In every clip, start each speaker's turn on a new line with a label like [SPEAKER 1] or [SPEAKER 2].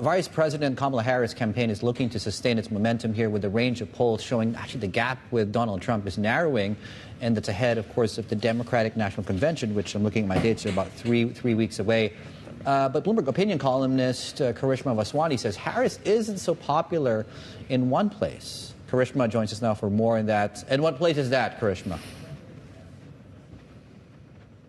[SPEAKER 1] Vice President Kamala Harris' campaign is looking to sustain its momentum here with a range of polls showing actually the gap with Donald Trump is narrowing, and that's ahead, of course, of the Democratic National Convention, which I'm looking at my dates are about three weeks away. But Bloomberg Opinion columnist Karishma Vaswani says Harris isn't so popular in one place. Karishma joins us now for more on that. And what place is that, Karishma?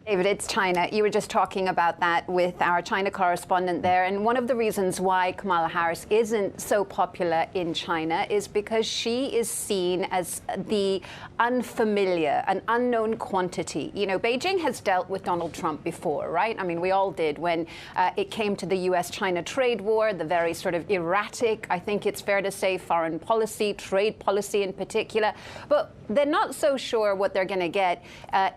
[SPEAKER 2] David, it's China. You were just talking about that with our China correspondent there. And one of the reasons why Kamala Harris isn't so popular in China is because she is seen as the unfamiliar, an unknown quantity. You know, Beijing has dealt with Donald Trump before, right? I mean, we all did when it came to the U.S.-China trade war, the very sort of erratic, I think it's fair to say, foreign policy, trade policy in particular. But they're not so sure what they're going to get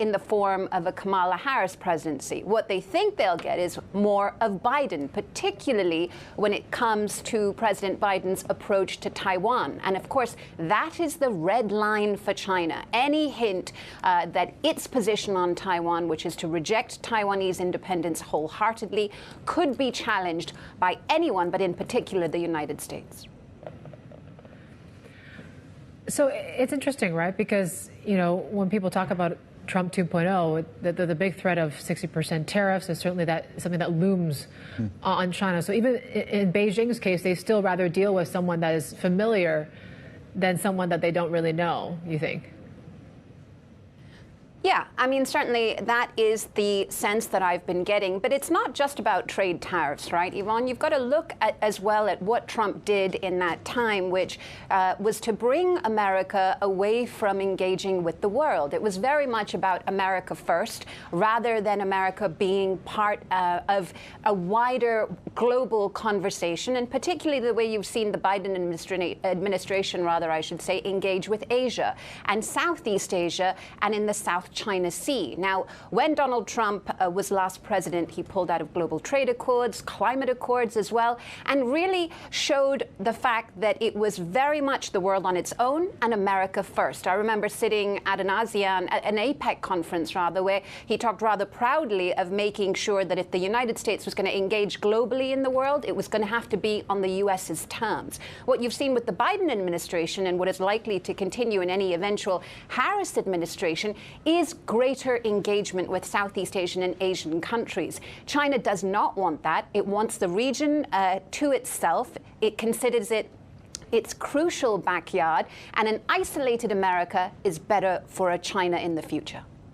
[SPEAKER 2] in the form of a Kamala Harris presidency. What they think they'll get is more of Biden, particularly when it comes to President Biden's approach to Taiwan. And of course, that is the red line for China. Any hint that its position on Taiwan, which is to reject Taiwanese independence wholeheartedly, could be challenged by anyone, but in particular the United States.
[SPEAKER 3] So it's interesting, right? Because, you know, when people talk about Trump 2.0, the big threat of 60% tariffs is certainly something that looms on China. So even in Beijing's case, they still rather deal with someone that is familiar than someone that they don't really know, you think?
[SPEAKER 2] Yeah, I mean, certainly that is the sense that I've been getting. But it's not just about trade tariffs, right, Yvonne? You've got to look at, as well at what Trump did in that time, which was to bring America away from engaging with the world. It was very much about America first, rather than America being part of a wider global conversation, and particularly the way you've seen the Biden administration, I should say, engage with Asia and Southeast Asia and in the South China Sea. Now, when Donald Trump was last president, he pulled out of global trade accords, climate accords as well, and really showed the fact that it was very much the world on its own and America first. I remember sitting at an APEC conference, where he talked rather proudly of making sure that if the United States was going to engage globally in the world, it was going to have to be on the U.S.'s terms. What you've seen with the Biden administration and what is likely to continue in any eventual Harris administration is greater engagement with Southeast Asian and Asian countries. China does not want that. It wants the region to itself. It considers it its crucial backyard, and an isolated America is better for a China in the future.